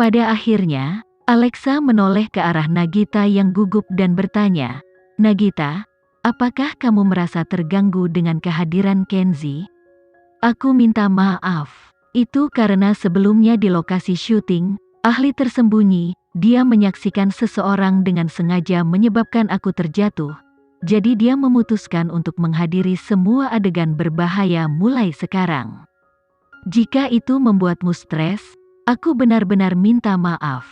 Pada akhirnya, Alexa menoleh ke arah Nagita yang gugup dan bertanya, "Nagita, apakah kamu merasa terganggu dengan kehadiran Kenzi?" "Aku minta maaf. Itu karena sebelumnya di lokasi syuting, ahli tersembunyi, dia menyaksikan seseorang dengan sengaja menyebabkan aku terjatuh. Jadi dia memutuskan untuk menghadiri semua adegan berbahaya mulai sekarang. Jika itu membuatmu stres, aku benar-benar minta maaf."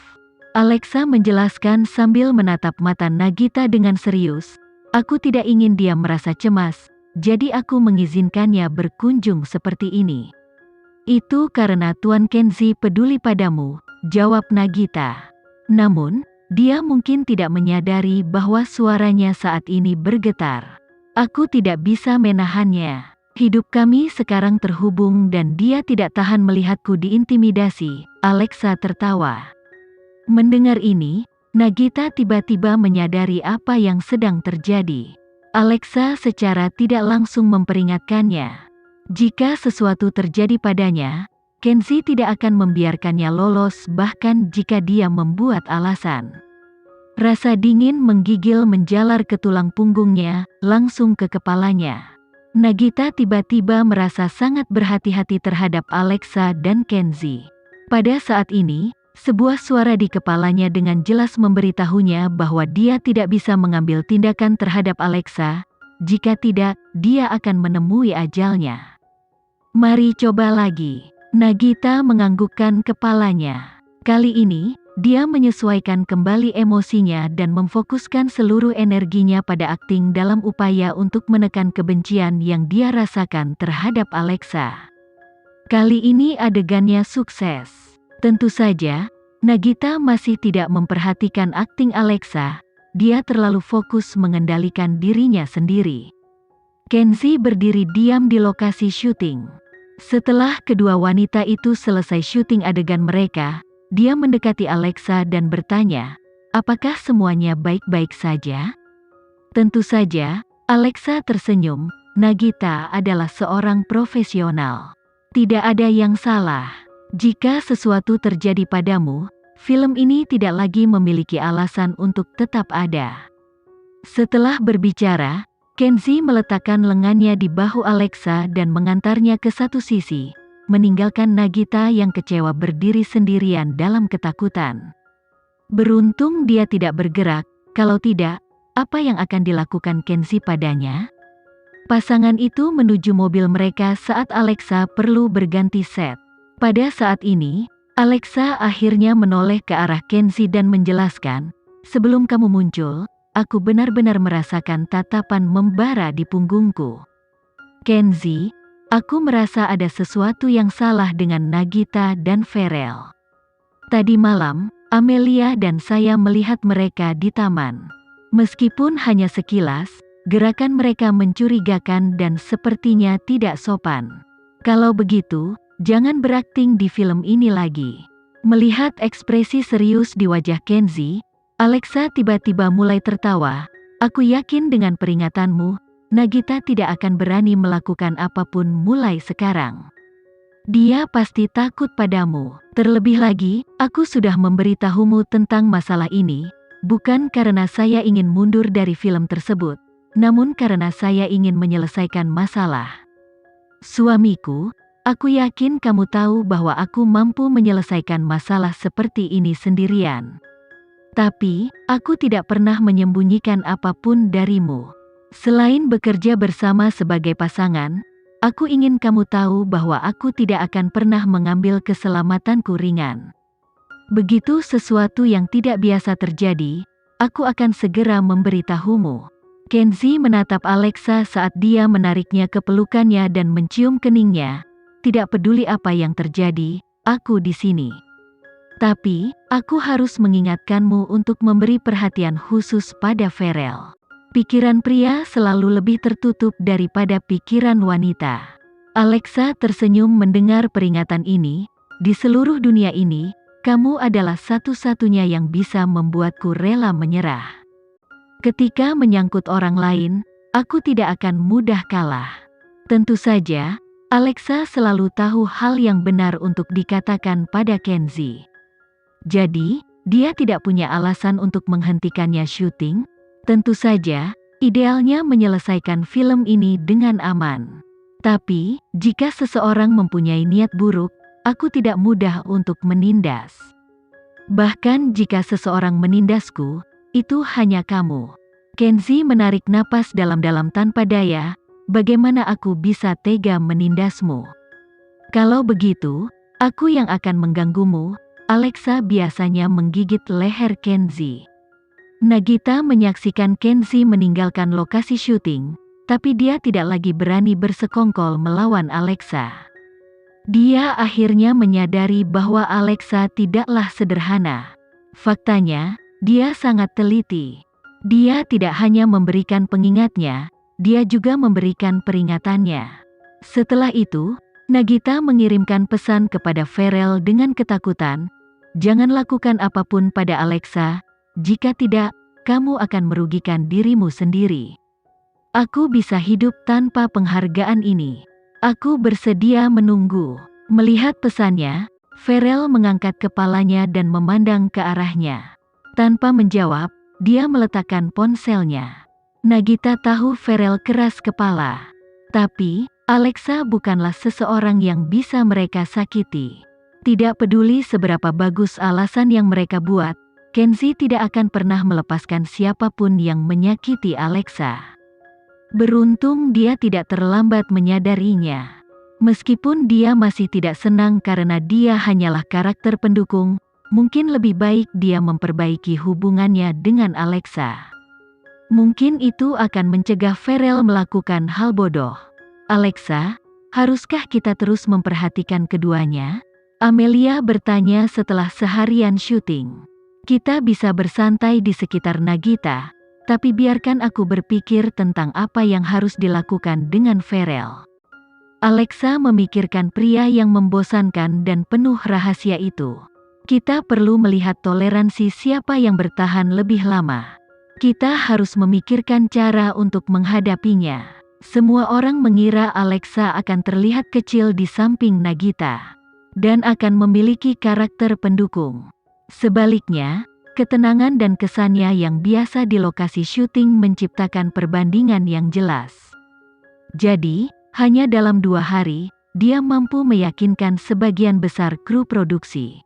Alexa menjelaskan sambil menatap mata Nagita dengan serius. "Aku tidak ingin dia merasa cemas, jadi aku mengizinkannya berkunjung seperti ini." "Itu karena Tuan Kenzi peduli padamu," jawab Nagita. "Namun, dia mungkin tidak menyadari bahwa suaranya saat ini bergetar. Aku tidak bisa menahannya. Hidup kami sekarang terhubung dan dia tidak tahan melihatku diintimidasi." Alexa tertawa. Mendengar ini, Nagita tiba-tiba menyadari apa yang sedang terjadi. Alexa secara tidak langsung memperingatkannya. Jika sesuatu terjadi padanya, Kenzi tidak akan membiarkannya lolos bahkan jika dia membuat alasan. Rasa dingin menggigil menjalar ke tulang punggungnya, langsung ke kepalanya. Nagita tiba-tiba merasa sangat berhati-hati terhadap Alexa dan Kenzi. Pada saat ini, sebuah suara di kepalanya dengan jelas memberitahunya bahwa dia tidak bisa mengambil tindakan terhadap Alexa. Jika tidak, dia akan menemui ajalnya. "Mari coba lagi." Nagita menganggukkan kepalanya. Kali ini, dia menyesuaikan kembali emosinya dan memfokuskan seluruh energinya pada akting dalam upaya untuk menekan kebencian yang dia rasakan terhadap Alexa. Kali ini adegannya sukses. Tentu saja, Nagita masih tidak memperhatikan akting Alexa. Dia terlalu fokus mengendalikan dirinya sendiri. Kenzi berdiri diam di lokasi syuting. Setelah kedua wanita itu selesai syuting adegan mereka, dia mendekati Alexa dan bertanya, "Apakah semuanya baik-baik saja?" Tentu saja, Alexa tersenyum. "Nagita adalah seorang profesional. Tidak ada yang salah. Jika sesuatu terjadi padamu, film ini tidak lagi memiliki alasan untuk tetap ada." Setelah berbicara, Kenzi meletakkan lengannya di bahu Alexa dan mengantarnya ke satu sisi, meninggalkan Nagita yang kecewa berdiri sendirian dalam ketakutan. Beruntung dia tidak bergerak, kalau tidak, apa yang akan dilakukan Kenzi padanya? Pasangan itu menuju mobil mereka saat Alexa perlu berganti set. Pada saat ini, Alexa akhirnya menoleh ke arah Kenzi dan menjelaskan, "Sebelum kamu muncul, aku benar-benar merasakan tatapan membara di punggungku. Kenzi, aku merasa ada sesuatu yang salah dengan Nagita dan Farel. Tadi malam, Amelia dan saya melihat mereka di taman. Meskipun hanya sekilas, gerakan mereka mencurigakan dan sepertinya tidak sopan. Kalau begitu, jangan berakting di film ini lagi." Melihat ekspresi serius di wajah Kenzi, Alexa tiba-tiba mulai tertawa. "Aku yakin dengan peringatanmu, Nagita tidak akan berani melakukan apapun mulai sekarang. Dia pasti takut padamu. Terlebih lagi, aku sudah memberitahumu tentang masalah ini, bukan karena saya ingin mundur dari film tersebut, namun karena saya ingin menyelesaikan masalah. Suamiku, aku yakin kamu tahu bahwa aku mampu menyelesaikan masalah seperti ini sendirian. Tapi, aku tidak pernah menyembunyikan apapun darimu. Selain bekerja bersama sebagai pasangan, aku ingin kamu tahu bahwa aku tidak akan pernah mengambil keselamatanku ringan. Begitu sesuatu yang tidak biasa terjadi, aku akan segera memberitahumu." Kenzi menatap Alexa saat dia menariknya ke pelukannya dan mencium keningnya. "Tidak peduli apa yang terjadi, aku di sini. Tapi, aku harus mengingatkanmu untuk memberi perhatian khusus pada Farel. Pikiran pria selalu lebih tertutup daripada pikiran wanita." Alexa tersenyum mendengar peringatan ini. "Di seluruh dunia ini, kamu adalah satu-satunya yang bisa membuatku rela menyerah. Ketika menyangkut orang lain, aku tidak akan mudah kalah." Tentu saja, Alexa selalu tahu hal yang benar untuk dikatakan pada Kenzi. Jadi, dia tidak punya alasan untuk menghentikannya syuting. Tentu saja, idealnya menyelesaikan film ini dengan aman. Tapi, jika seseorang mempunyai niat buruk, aku tidak mudah untuk menindas. Bahkan jika seseorang menindasku, itu hanya kamu. Kenzi menarik napas dalam-dalam tanpa daya. Bagaimana aku bisa tega menindasmu? Kalau begitu, aku yang akan mengganggumu. Alexa biasanya menggigit leher Kenzi. Nagita menyaksikan Kenzi meninggalkan lokasi syuting, tapi dia tidak lagi berani bersekongkol melawan Alexa. Dia akhirnya menyadari bahwa Alexa tidaklah sederhana. Faktanya, dia sangat teliti. Dia tidak hanya memberikan pengingatnya, dia juga memberikan peringatannya. Setelah itu, Nagita mengirimkan pesan kepada Farel dengan ketakutan, "Jangan lakukan apapun pada Alexa, jika tidak, kamu akan merugikan dirimu sendiri. Aku bisa hidup tanpa penghargaan ini. Aku bersedia menunggu." Melihat pesannya, Farel mengangkat kepalanya dan memandang ke arahnya. Tanpa menjawab, dia meletakkan ponselnya. Nagita tahu Farel keras kepala. Tapi, Alexa bukanlah seseorang yang bisa mereka sakiti. Tidak peduli seberapa bagus alasan yang mereka buat, Kenzi tidak akan pernah melepaskan siapapun yang menyakiti Alexa. Beruntung dia tidak terlambat menyadarinya. Meskipun dia masih tidak senang karena dia hanyalah karakter pendukung, mungkin lebih baik dia memperbaiki hubungannya dengan Alexa. Mungkin itu akan mencegah Farel melakukan hal bodoh. "Alexa, haruskah kita terus memperhatikan keduanya?" Amelia bertanya setelah seharian syuting. "Kita bisa bersantai di sekitar Nagita, tapi biarkan aku berpikir tentang apa yang harus dilakukan dengan Farel." Alexa memikirkan pria yang membosankan dan penuh rahasia itu. "Kita perlu melihat toleransi siapa yang bertahan lebih lama. Kita harus memikirkan cara untuk menghadapinya." Semua orang mengira Alexa akan terlihat kecil di samping Nagita dan akan memiliki karakter pendukung. Sebaliknya, ketenangan dan kesannya yang biasa di lokasi syuting menciptakan perbandingan yang jelas. Jadi, hanya dalam 2 hari, dia mampu meyakinkan sebagian besar kru produksi.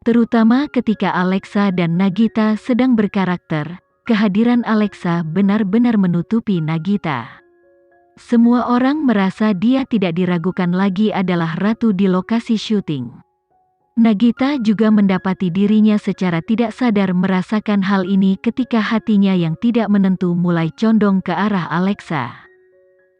Terutama ketika Alexa dan Nagita sedang berkarakter, kehadiran Alexa benar-benar menutupi Nagita. Semua orang merasa dia tidak diragukan lagi adalah ratu di lokasi syuting. Nagita juga mendapati dirinya secara tidak sadar merasakan hal ini ketika hatinya yang tidak menentu mulai condong ke arah Alexa.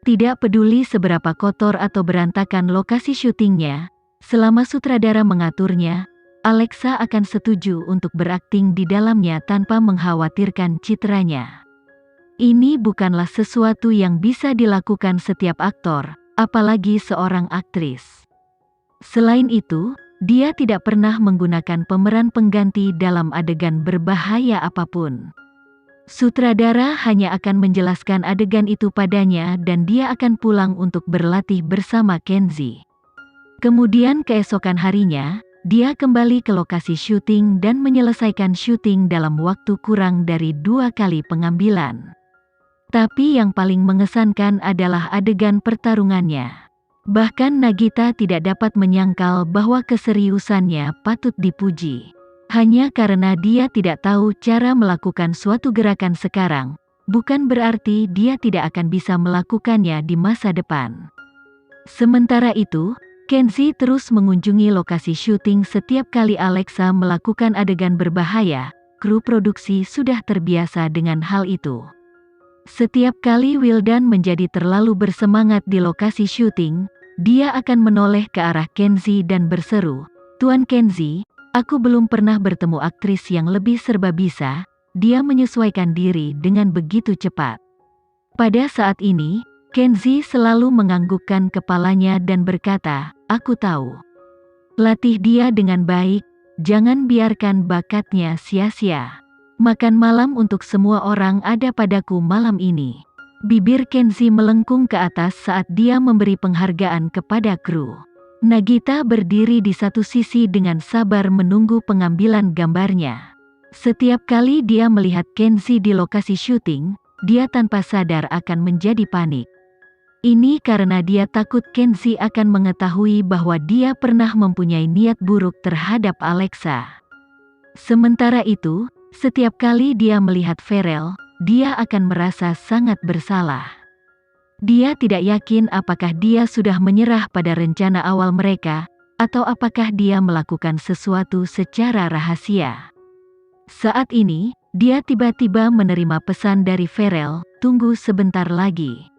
Tidak peduli seberapa kotor atau berantakan lokasi syutingnya, selama sutradara mengaturnya, Alexa akan setuju untuk berakting di dalamnya tanpa mengkhawatirkan citranya. Ini bukanlah sesuatu yang bisa dilakukan setiap aktor, apalagi seorang aktris. Selain itu, dia tidak pernah menggunakan pemeran pengganti dalam adegan berbahaya apapun. Sutradara hanya akan menjelaskan adegan itu padanya dan dia akan pulang untuk berlatih bersama Kenzi. Kemudian keesokan harinya, dia kembali ke lokasi syuting dan menyelesaikan syuting dalam waktu kurang dari 2 kali pengambilan. Tapi yang paling mengesankan adalah adegan pertarungannya. Bahkan Nagita tidak dapat menyangkal bahwa keseriusannya patut dipuji. Hanya karena dia tidak tahu cara melakukan suatu gerakan sekarang, bukan berarti dia tidak akan bisa melakukannya di masa depan. Sementara itu, Kenzi terus mengunjungi lokasi syuting setiap kali Alexa melakukan adegan berbahaya. Kru produksi sudah terbiasa dengan hal itu. Setiap kali Wildan menjadi terlalu bersemangat di lokasi syuting, dia akan menoleh ke arah Kenzi dan berseru, "Tuan Kenzi, aku belum pernah bertemu aktris yang lebih serba bisa." Dia menyesuaikan diri dengan begitu cepat. Pada saat ini, Kenzi selalu menganggukkan kepalanya dan berkata, "Aku tahu. Latih dia dengan baik, jangan biarkan bakatnya sia-sia. Makan malam untuk semua orang ada padaku malam ini." Bibir Kenzi melengkung ke atas saat dia memberi penghargaan kepada kru. Nagita berdiri di satu sisi dengan sabar menunggu pengambilan gambarnya. Setiap kali dia melihat Kenzi di lokasi syuting, dia tanpa sadar akan menjadi panik. Ini karena dia takut Kenzi akan mengetahui bahwa dia pernah mempunyai niat buruk terhadap Alexa. Sementara itu, setiap kali dia melihat Farel, dia akan merasa sangat bersalah. Dia tidak yakin apakah dia sudah menyerah pada rencana awal mereka, atau apakah dia melakukan sesuatu secara rahasia. Saat ini, dia tiba-tiba menerima pesan dari Farel, "Tunggu sebentar lagi."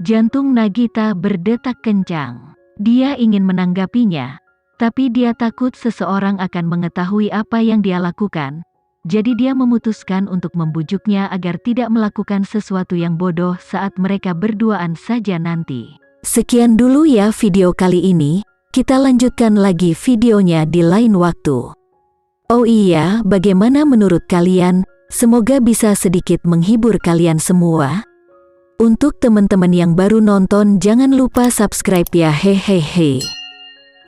Jantung Nagita berdetak kencang. Dia ingin menanggapinya, tapi dia takut seseorang akan mengetahui apa yang dia lakukan. Jadi dia memutuskan untuk membujuknya agar tidak melakukan sesuatu yang bodoh saat mereka berduaan saja nanti. Sekian dulu ya video kali ini, kita lanjutkan lagi videonya di lain waktu. Oh iya, bagaimana menurut kalian? Semoga bisa sedikit menghibur kalian semua. Untuk teman-teman yang baru nonton jangan lupa subscribe ya hehehe.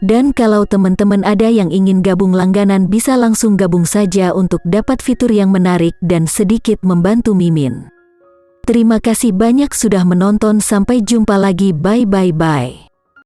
Dan kalau teman-teman ada yang ingin gabung langganan bisa langsung gabung saja untuk dapat fitur yang menarik dan sedikit membantu Mimin. Terima kasih banyak sudah menonton, sampai jumpa lagi, bye bye bye.